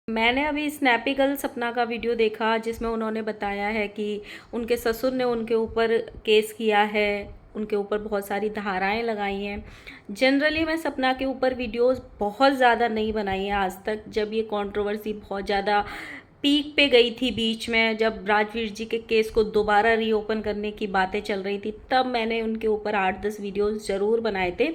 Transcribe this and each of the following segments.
मैंने अभी snappy girl सपना का वीडियो देखा जिसमें उन्होंने बताया है कि उनके ससुर ने उनके ऊपर केस किया है, उनके ऊपर बहुत सारी धाराएं लगाई हैं। जनरली मैं सपना के ऊपर वीडियोस बहुत ज़्यादा नहीं बनाई है आज तक। जब ये कंट्रोवर्सी बहुत ज़्यादा पीक पे गई थी बीच में, जब राजवीर जी के केस को दोबारा रीओपन करने की बातें चल रही थी, तब मैंने उनके ऊपर 8-10 वीडियोस ज़रूर बनाए थे।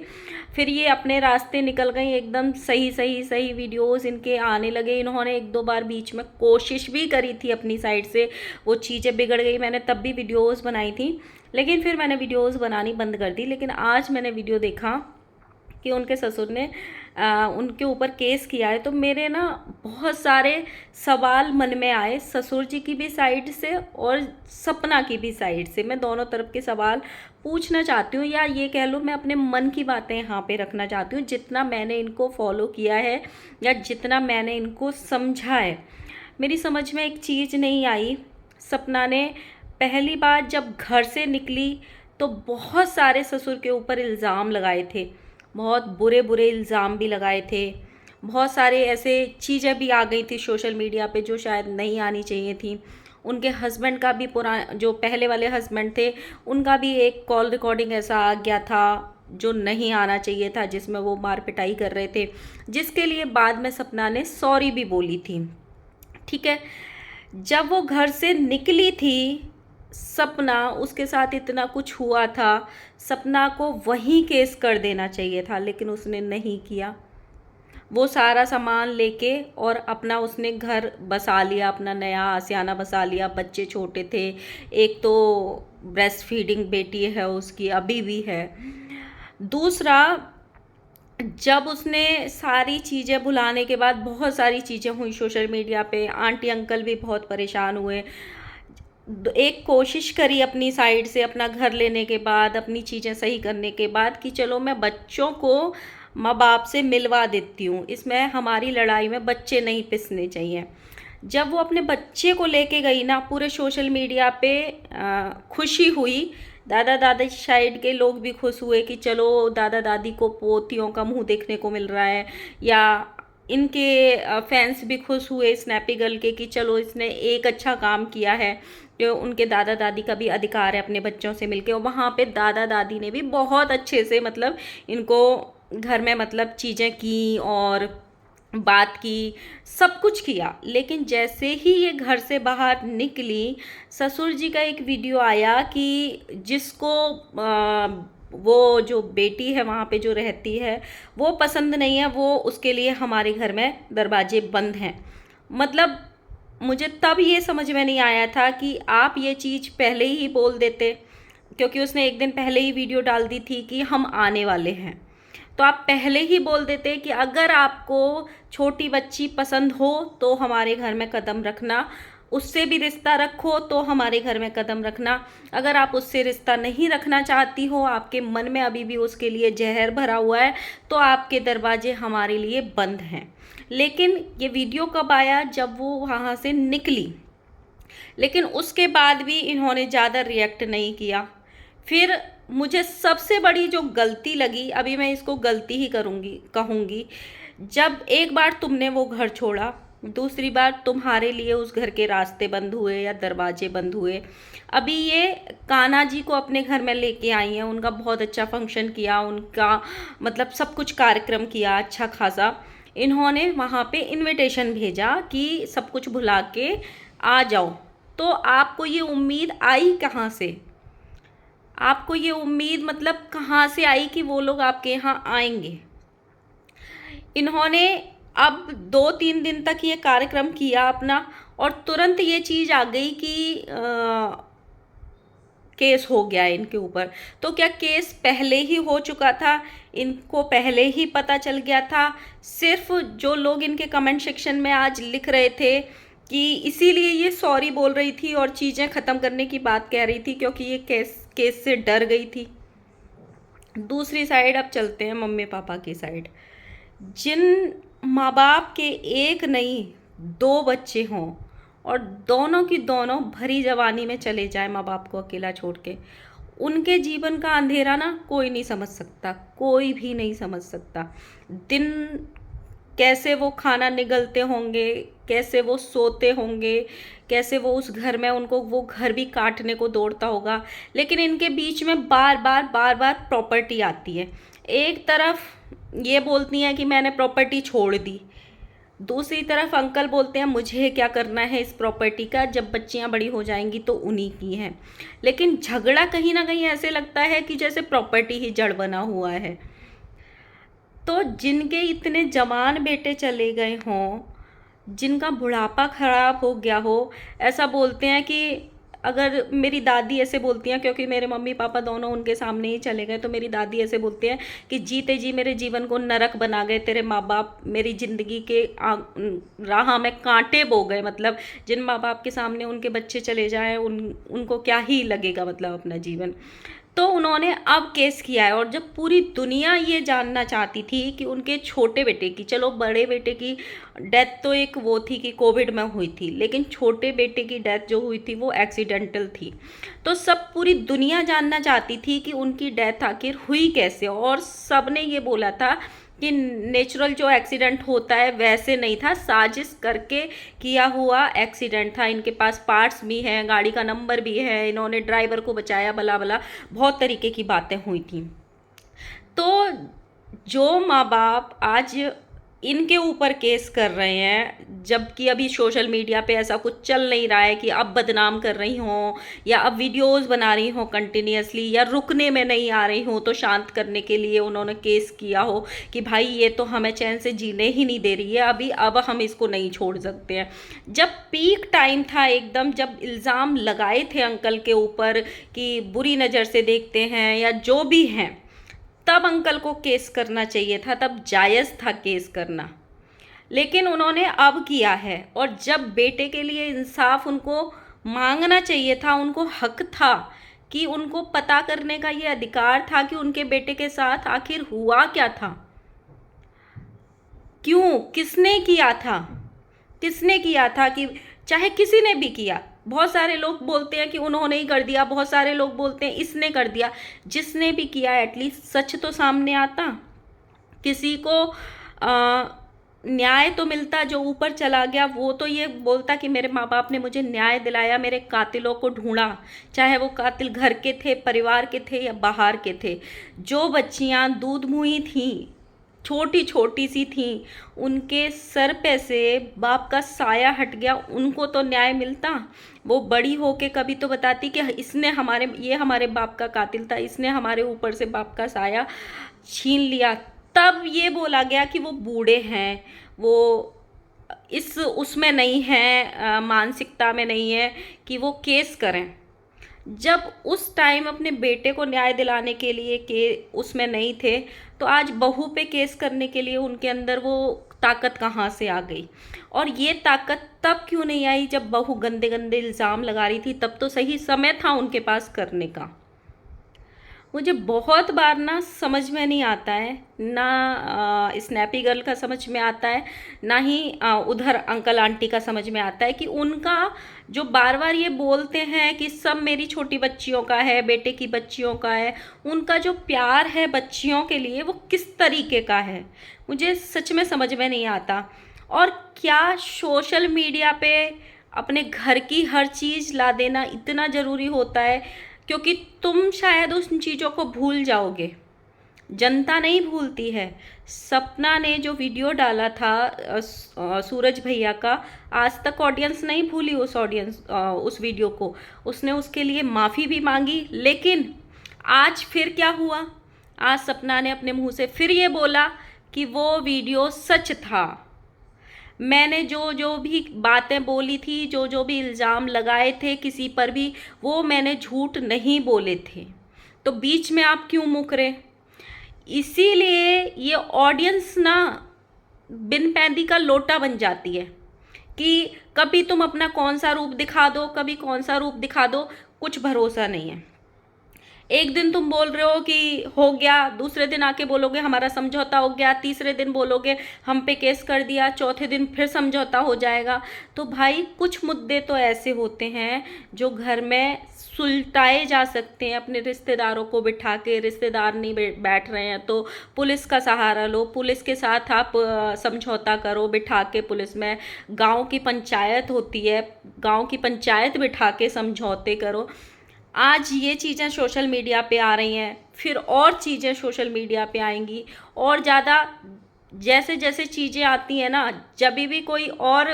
फिर ये अपने रास्ते निकल गई, एकदम सही सही सही वीडियोस इनके आने लगे। इन्होंने एक दो बार बीच में कोशिश भी करी थी अपनी साइड से, वो चीज़ें बिगड़ गई, मैंने तब भी वीडियोस बनाई थी, लेकिन फिर मैंने वीडियोस बनानी बंद कर दी। लेकिन आज मैंने वीडियो देखा कि उनके ससुर ने उनके ऊपर केस किया है, तो मेरे ना बहुत सारे सवाल मन में आए, ससुर जी की भी साइड से और सपना की भी साइड से। मैं दोनों तरफ के सवाल पूछना चाहती हूँ, या ये कह लो मैं अपने मन की बातें यहाँ पे रखना चाहती हूँ, जितना मैंने इनको फॉलो किया है या जितना मैंने इनको समझा है। मेरी समझ में एक चीज़ नहीं आई। सपना ने पहली बार जब घर से निकली तो बहुत सारे ससुर के ऊपर इल्ज़ाम लगाए थे, बहुत बुरे बुरे इल्ज़ाम भी लगाए थे। बहुत सारे ऐसे चीज़ें भी आ गई थी सोशल मीडिया पे जो शायद नहीं आनी चाहिए थी। उनके हस्बैंड का भी जो पहले वाले हस्बैंड थे, उनका भी एक कॉल रिकॉर्डिंग ऐसा आ गया था जो नहीं आना चाहिए था, जिसमें वो मार पिटाई कर रहे थे, जिसके लिए बाद में सपना ने सॉरी भी बोली थी। ठीक है, जब वो घर से निकली थी सपना, उसके साथ इतना कुछ हुआ था, सपना को वहीं केस कर देना चाहिए था, लेकिन उसने नहीं किया। वो सारा सामान लेके और अपना उसने घर बसा लिया, अपना नया आशियाना बसा लिया। बच्चे छोटे थे, एक तो ब्रेस्ट फीडिंग बेटी है उसकी, अभी भी है। दूसरा, जब उसने सारी चीज़ें भुलाने के बाद, बहुत सारी चीज़ें हुई सोशल मीडिया पे, आंटी अंकल भी बहुत परेशान हुए। एक कोशिश करी अपनी साइड से, अपना घर लेने के बाद, अपनी चीज़ें सही करने के बाद, कि चलो मैं बच्चों को माँ बाप से मिलवा देती हूँ, इसमें हमारी लड़ाई में बच्चे नहीं पिसने चाहिए। जब वो अपने बच्चे को लेके गई ना, पूरे सोशल मीडिया पे खुशी हुई। दादा दादी साइड के लोग भी खुश हुए कि चलो दादा दादी को पोतियों का मुंह देखने को मिल रहा है, या इनके फैंस भी खुश हुए स्नैपी गर्ल के कि चलो इसने एक अच्छा काम किया है, जो उनके दादा दादी का भी अधिकार है अपने बच्चों से मिलके। और वहाँ पे दादा दादी ने भी बहुत अच्छे से, मतलब इनको घर में मतलब चीज़ें की और बात की, सब कुछ किया। लेकिन जैसे ही ये घर से बाहर निकली, ससुर जी का एक वीडियो आया कि जिसको वो जो बेटी है वहाँ पे जो रहती है वो पसंद नहीं है, वो उसके लिए हमारे घर में दरवाजे बंद हैं। मतलब मुझे तब ये समझ में नहीं आया था कि आप ये चीज़ पहले ही बोल देते, क्योंकि उसने एक दिन पहले ही वीडियो डाल दी थी कि हम आने वाले हैं। तो आप पहले ही बोल देते कि अगर आपको छोटी बच्ची पसंद हो तो हमारे घर में कदम रखना, उससे भी रिश्ता रखो तो हमारे घर में कदम रखना। अगर आप उससे रिश्ता नहीं रखना चाहती हो, आपके मन में अभी भी उसके लिए जहर भरा हुआ है, तो आपके दरवाजे हमारे लिए बंद हैं। लेकिन ये वीडियो कब आया? जब वो वहाँ से निकली। लेकिन उसके बाद भी इन्होंने ज़्यादा रिएक्ट नहीं किया। फिर मुझे सबसे बड़ी जो गलती लगी, अभी मैं इसको गलती ही कहूँगी, जब एक बार तुमने वो घर छोड़ा, दूसरी बार तुम्हारे लिए उस घर के रास्ते बंद हुए या दरवाजे बंद हुए। अभी ये कान्हा जी को अपने घर में लेके आई हैं, उनका बहुत अच्छा फंक्शन किया, उनका मतलब सब कुछ कार्यक्रम किया अच्छा खासा। इन्होंने वहाँ पे इनविटेशन भेजा कि सब कुछ भुला के आ जाओ। तो आपको ये उम्मीद आई कहाँ से? आपको ये उम्मीद मतलब कहाँ से आई कि वो लोग आपके यहाँ आएंगे? इन्होंने अब 2-3 दिन तक ये कार्यक्रम किया अपना, और तुरंत ये चीज़ आ गई कि केस हो गया है इनके ऊपर। तो क्या केस पहले ही हो चुका था? इनको पहले ही पता चल गया था? सिर्फ जो लोग इनके कमेंट सेक्शन में आज लिख रहे थे कि इसीलिए ये सॉरी बोल रही थी और चीज़ें ख़त्म करने की बात कह रही थी, क्योंकि ये केस से डर गई थी। दूसरी साइड अब चलते हैं मम्मी पापा की साइड। जिन माँ बाप के एक नहीं 2 बच्चे हों और दोनों की दोनों भरी जवानी में चले जाए माँ बाप को अकेला छोड़ के, उनके जीवन का अंधेरा ना कोई नहीं समझ सकता, कोई भी नहीं समझ सकता। दिन कैसे वो खाना निगलते होंगे, कैसे वो सोते होंगे, कैसे वो उस घर में उनको वो घर भी काटने को दौड़ता होगा। लेकिन इनके बीच में बार बार प्रॉपर्टी आती है। एक तरफ ये बोलती हैं कि मैंने प्रॉपर्टी छोड़ दी, दूसरी तरफ अंकल बोलते हैं मुझे क्या करना है इस प्रॉपर्टी का, जब बच्चियां बड़ी हो जाएंगी तो उन्हीं की हैं। लेकिन झगड़ा कहीं ना कहीं ऐसे लगता है कि जैसे प्रॉपर्टी ही जड़ बना हुआ है। तो जिनके इतने जवान बेटे चले गए हों, जिनका बुढ़ापा खराब हो गया हो, ऐसा बोलते हैं कि अगर मेरी दादी ऐसे बोलती हैं, क्योंकि मेरे मम्मी पापा दोनों उनके सामने ही चले गए, तो मेरी दादी ऐसे बोलती हैं कि जीते जी मेरे जीवन को नरक बना गए तेरे माँ बाप, मेरी ज़िंदगी के राह में कांटे बो गए। मतलब जिन माँ बाप के सामने उनके बच्चे चले जाएं, उनको क्या ही लगेगा मतलब अपना जीवन। तो उन्होंने अब केस किया है। और जब पूरी दुनिया ये जानना चाहती थी कि उनके छोटे बेटे की, चलो बड़े बेटे की डेथ तो एक वो थी कि कोविड में हुई थी, लेकिन छोटे बेटे की डेथ जो हुई थी वो एक्सीडेंटल थी। तो सब पूरी दुनिया जानना चाहती थी कि उनकी डेथ आखिर हुई कैसे। और सब ने ये बोला था कि नेचुरल जो एक्सीडेंट होता है वैसे नहीं था, साजिश करके किया हुआ एक्सीडेंट था। इनके पास पार्ट्स भी हैं, गाड़ी का नंबर भी है, इन्होंने ड्राइवर को बचाया, भला भला बहुत तरीके की बातें हुई थी। तो जो माँ बाप आज इनके ऊपर केस कर रहे हैं, जबकि अभी सोशल मीडिया पे ऐसा कुछ चल नहीं रहा है कि अब बदनाम कर रही हों या अब वीडियोस बना रही हों कंटिन्यूअसली, या रुकने में नहीं आ रही हों तो शांत करने के लिए उन्होंने केस किया हो कि भाई ये तो हमें चैन से जीने ही नहीं दे रही है अभी, अब हम इसको नहीं छोड़ सकते हैं। जब पीक टाइम था एकदम, जब इल्ज़ाम लगाए थे अंकल के ऊपर कि बुरी नज़र से देखते हैं या जो भी हैं, तब अंकल को केस करना चाहिए था, तब जायज़ था केस करना। लेकिन उन्होंने अब किया है। और जब बेटे के लिए इंसाफ उनको मांगना चाहिए था, उनको हक था कि उनको पता करने का ये अधिकार था कि उनके बेटे के साथ आखिर हुआ क्या था, क्यों, किसने किया था, किसने किया था, कि चाहे किसी ने भी किया। बहुत सारे लोग बोलते हैं कि उन्होंने ही कर दिया, बहुत सारे लोग बोलते हैं इसने कर दिया। जिसने भी किया एटलीस्ट सच तो सामने आता, किसी को न्याय तो मिलता। जो ऊपर चला गया वो तो ये बोलता कि मेरे माँ बाप ने मुझे न्याय दिलाया, मेरे कातिलों को ढूंढा, चाहे वो कातिल घर के थे, परिवार के थे या बाहर के थे। जो बच्चियाँ दूध मुही थीं, छोटी छोटी सी थी, उनके सर पे से बाप का साया हट गया, उनको तो न्याय मिलता। वो बड़ी होके कभी तो बताती कि इसने ये हमारे बाप का कातिल था, इसने हमारे ऊपर से बाप का साया छीन लिया। तब ये बोला गया कि वो बूढ़े हैं, वो इस उसमें नहीं है, मानसिकता में नहीं है कि वो केस करें। जब उस टाइम अपने बेटे को न्याय दिलाने के लिए के उसमें नहीं थे, तो आज बहू पे केस करने के लिए उनके अंदर वो ताकत कहाँ से आ गई। और ये ताकत तब क्यों नहीं आई जब बहू गंदे गंदे इल्ज़ाम लगा रही थी, तब तो सही समय था उनके पास करने का। मुझे बहुत बार ना समझ में नहीं आता है, ना स्नैपी गर्ल का समझ में आता है, ना ही उधर अंकल आंटी का समझ में आता है कि उनका जो बार बार ये बोलते हैं कि सब मेरी छोटी बच्चियों का है, बेटे की बच्चियों का है, उनका जो प्यार है बच्चियों के लिए वो किस तरीके का है, मुझे सच में समझ में नहीं आता। और क्या सोशल मीडिया पे अपने घर की हर चीज़ ला देना इतना ज़रूरी होता है? क्योंकि तुम शायद उन चीज़ों को भूल जाओगे, जनता नहीं भूलती है। सपना ने जो वीडियो डाला था सूरज भैया का, आज तक ऑडियंस नहीं भूली उस वीडियो को। उसने उसके लिए माफ़ी भी मांगी, लेकिन आज फिर क्या हुआ, आज सपना ने अपने मुंह से फिर ये बोला कि वो वीडियो सच था, मैंने जो जो भी बातें बोली थी, जो जो भी इल्ज़ाम लगाए थे किसी पर भी, वो मैंने झूठ नहीं बोले थे। तो बीच में आप क्यों मुकरे? इसीलिए ये ऑडियंस ना बिन पैदी का लोटा बन जाती है कि कभी तुम अपना कौन सा रूप दिखा दो, कभी कौन सा रूप दिखा दो, कुछ भरोसा नहीं है। एक दिन तुम बोल रहे हो कि हो गया, दूसरे दिन आके बोलोगे हमारा समझौता हो गया, तीसरे दिन बोलोगे हम पे केस कर दिया, चौथे दिन फिर समझौता हो जाएगा। तो भाई कुछ मुद्दे तो ऐसे होते हैं जो घर में सुलटाए जा सकते हैं। अपने रिश्तेदारों को बिठा के, रिश्तेदार नहीं बैठ रहे हैं तो पुलिस का सहारा लो, पुलिस के साथ आप समझौता करो बिठा के। पुलिस में गांव की पंचायत होती है, गांव की पंचायत बिठा के समझौते करो। आज ये चीज़ें सोशल मीडिया पे आ रही हैं, फिर और चीज़ें सोशल मीडिया पे आएंगी और ज़्यादा। जैसे जैसे चीज़ें आती हैं ना, जब भी कोई और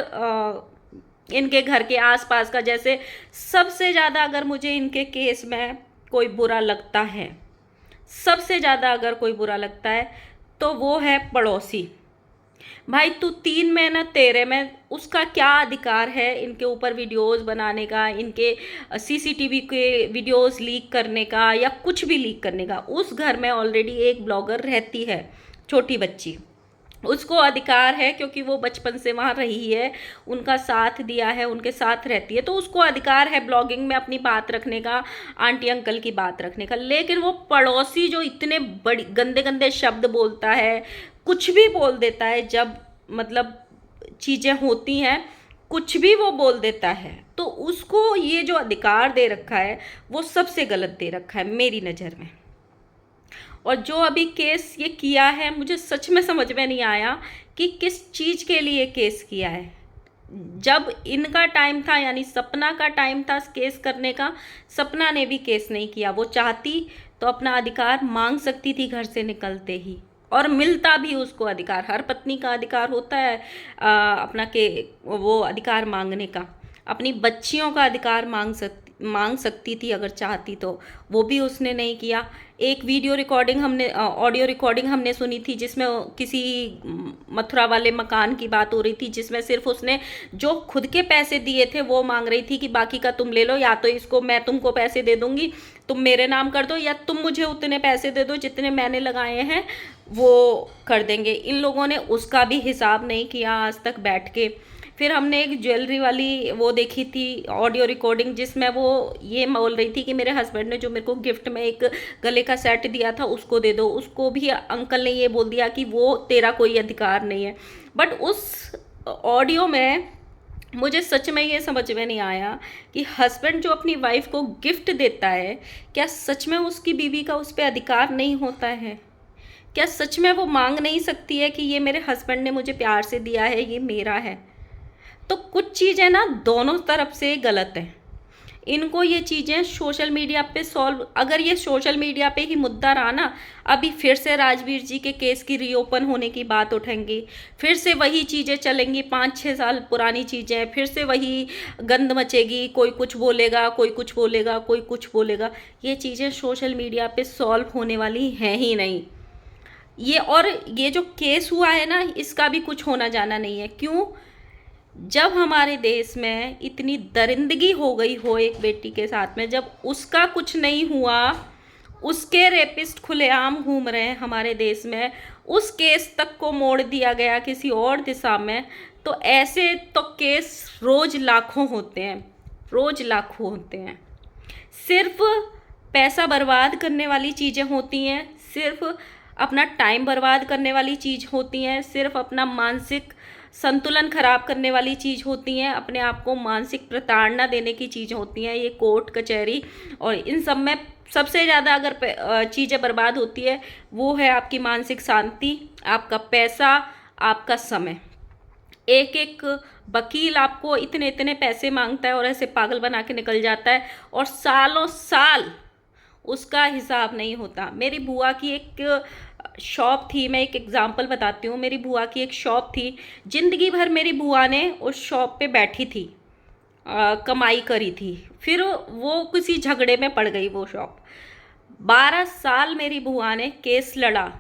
इनके घर के आसपास का, जैसे सबसे ज़्यादा अगर मुझे इनके केस में कोई बुरा लगता है, सबसे ज़्यादा अगर कोई बुरा लगता है तो वो है पड़ोसी। भाई तू 3 महीना तेरे में, उसका क्या अधिकार है इनके ऊपर वीडियोस बनाने का, इनके सीसीटीवी के वीडियोस लीक करने का या कुछ भी लीक करने का। उस घर में ऑलरेडी एक ब्लॉगर रहती है, छोटी बच्ची, उसको अधिकार है क्योंकि वो बचपन से वहाँ रही है, उनका साथ दिया है, उनके साथ रहती है, तो उसको अधिकार है ब्लॉगिंग में अपनी बात रखने का, आंटी अंकल की बात रखने का। लेकिन वो पड़ोसी जो इतने बड़ी गंदे गंदे शब्द बोलता है, कुछ भी बोल देता है, जब मतलब चीज़ें होती हैं कुछ भी वो बोल देता है, तो उसको ये जो अधिकार दे रखा है वो सबसे गलत दे रखा है मेरी नज़र में। और जो अभी केस ये किया है, मुझे सच में समझ में नहीं आया कि किस चीज़ के लिए केस किया है। जब इनका टाइम था, यानी सपना का टाइम था केस करने का, सपना ने भी केस नहीं किया। वो चाहती तो अपना अधिकार मांग सकती थी घर से निकलते ही, और मिलता भी उसको अधिकार। हर पत्नी का अधिकार होता है अपना के वो अधिकार मांगने का। अपनी बच्चियों का अधिकार मांग सकती थी अगर चाहती तो, वो भी उसने नहीं किया। एक वीडियो रिकॉर्डिंग हमने, ऑडियो रिकॉर्डिंग हमने सुनी थी जिसमें किसी मथुरा वाले मकान की बात हो रही थी, जिसमें सिर्फ उसने जो खुद के पैसे दिए थे वो मांग रही थी कि बाकी का तुम ले लो, या तो इसको मैं तुमको पैसे दे दूंगी, तुम मेरे नाम कर दो, या तुम मुझे उतने पैसे दे दो जितने मैंने लगाए हैं वो कर देंगे। इन लोगों ने उसका भी हिसाब नहीं किया आज तक बैठ के। फिर हमने एक ज्वेलरी वाली वो देखी थी ऑडियो रिकॉर्डिंग, जिसमें वो ये बोल रही थी कि मेरे हस्बैंड ने जो मेरे को गिफ्ट में एक गले का सेट दिया था उसको दे दो। उसको भी अंकल ने ये बोल दिया कि वो तेरा कोई अधिकार नहीं है। बट उस ऑडियो में मुझे सच में ये समझ में नहीं आया कि हस्बैंड जो अपनी वाइफ को गिफ्ट देता है, क्या सच में उसकी बीवी का उस पर अधिकार नहीं होता है? क्या सच में वो मांग नहीं सकती है कि ये मेरे हस्बैंड ने मुझे प्यार से दिया है, ये मेरा है? तो कुछ चीज़ें ना दोनों तरफ से गलत हैं। इनको ये चीज़ें सोशल मीडिया पे सॉल्व, अगर ये सोशल मीडिया पे ही मुद्दा रहा ना, अभी फिर से राजवीर जी के केस की रीओपन होने की बात उठेंगी, फिर से वही चीज़ें चलेंगी, 5-6 साल पुरानी चीज़ें, फिर से वही गंद मचेगी। कोई कुछ बोलेगा, कोई कुछ बोलेगा, कोई कुछ बोलेगा। ये चीज़ें सोशल मीडिया पे सॉल्व होने वाली हैं ही नहीं। ये जो केस हुआ है ना, इसका भी कुछ होना जाना नहीं है। क्यों? जब हमारे देश में इतनी दरिंदगी हो गई हो एक बेटी के साथ में, जब उसका कुछ नहीं हुआ, उसके रेपिस्ट खुलेआम घूम रहे हैं हमारे देश में, उस केस तक को मोड़ दिया गया किसी और दिशा में, तो ऐसे तो केस रोज लाखों होते हैं, रोज लाखों होते हैं। सिर्फ पैसा बर्बाद करने वाली चीज़ें होती हैं, सिर्फ अपना टाइम बर्बाद करने वाली चीज़ होती हैं, सिर्फ अपना मानसिक संतुलन खराब करने वाली चीज़ होती हैं, अपने आप को मानसिक प्रताड़ना देने की चीज़ होती हैं ये कोर्ट कचहरी। और इन सब में सबसे ज़्यादा अगर चीज़ें बर्बाद होती है वो है आपकी मानसिक शांति, आपका पैसा, आपका समय। एक एक वकील आपको इतने इतने पैसे मांगता है और ऐसे पागल बना के निकल जाता है, और सालों साल उसका हिसाब नहीं होता। मेरी बुआ की एक शॉप थी, मैं एक एग्जांपल बताती हूँ। मेरी बुआ की एक शॉप थी, जिंदगी भर मेरी बुआ ने उस शॉप पे बैठी थी, कमाई करी थी, फिर वो किसी झगड़े में पड़ गई वो शॉप। 12 साल मेरी बुआ ने केस लड़ा,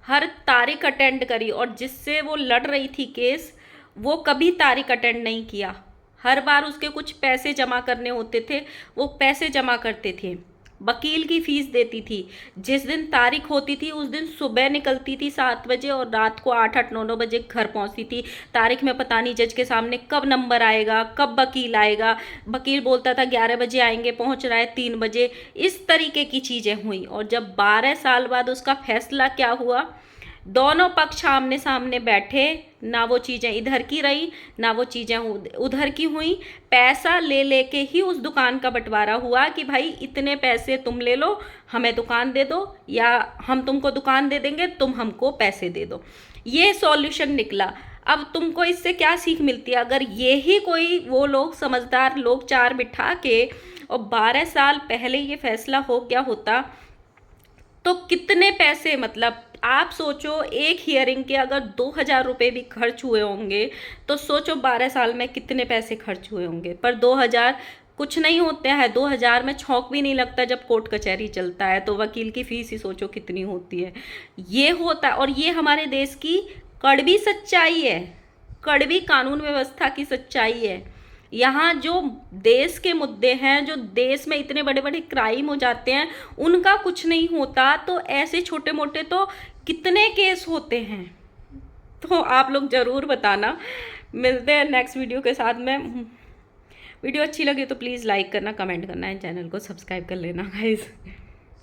हर तारीख अटेंड करी, और जिससे वो लड़ रही थी केस, वो कभी तारीख अटेंड नहीं किया। हर बार उसके कुछ पैसे जमा करने होते थे, वो पैसे जमा करते थे, वकील की फीस देती थी। जिस दिन तारीख होती थी उस दिन सुबह निकलती थी 7 बजे और रात को 8-8, 9-9 बजे घर पहुंचती थी। तारीख में पता नहीं जज के सामने कब नंबर आएगा, कब वकील आएगा। वकील बोलता था 11 बजे आएंगे, पहुंच रहा है 3 बजे। इस तरीके की चीज़ें हुई। और जब 12 साल बाद उसका फैसला क्या हुआ, दोनों पक्ष आमने सामने बैठे, ना वो चीज़ें इधर की रही ना वो चीज़ें उधर की हुई। पैसा ले लेके ही उस दुकान का बंटवारा हुआ कि भाई इतने पैसे तुम ले लो, हमें दुकान दे दो, या हम तुमको दुकान दे देंगे, तुम हमको पैसे दे दो। ये सॉल्यूशन निकला। अब तुमको इससे क्या सीख मिलती है? अगर ये ही कोई वो लोग समझदार लोग चार बिठा के और 12 साल पहले ये फैसला हो गया होता तो कितने पैसे, मतलब आप सोचो एक हियरिंग के अगर 2,000 रुपये भी खर्च हुए होंगे तो सोचो 12 साल में कितने पैसे खर्च हुए होंगे। पर 2,000 कुछ नहीं होते हैं, 2,000 में छौंक भी नहीं लगता। जब कोर्ट कचहरी चलता है तो वकील की फीस ही सोचो कितनी होती है। ये होता है, और ये हमारे देश की कड़वी सच्चाई है, कड़वी कानून व्यवस्था की सच्चाई है। यहाँ जो देश के मुद्दे हैं, जो देश में इतने बड़े बड़े क्राइम हो जाते हैं, उनका कुछ नहीं होता, तो ऐसे छोटे मोटे तो कितने केस होते हैं। तो आप लोग ज़रूर बताना। मिलते हैं नेक्स्ट वीडियो के साथ में। वीडियो अच्छी लगी तो प्लीज़ लाइक करना, कमेंट करना, एंड चैनल को सब्सक्राइब कर लेना गाइस।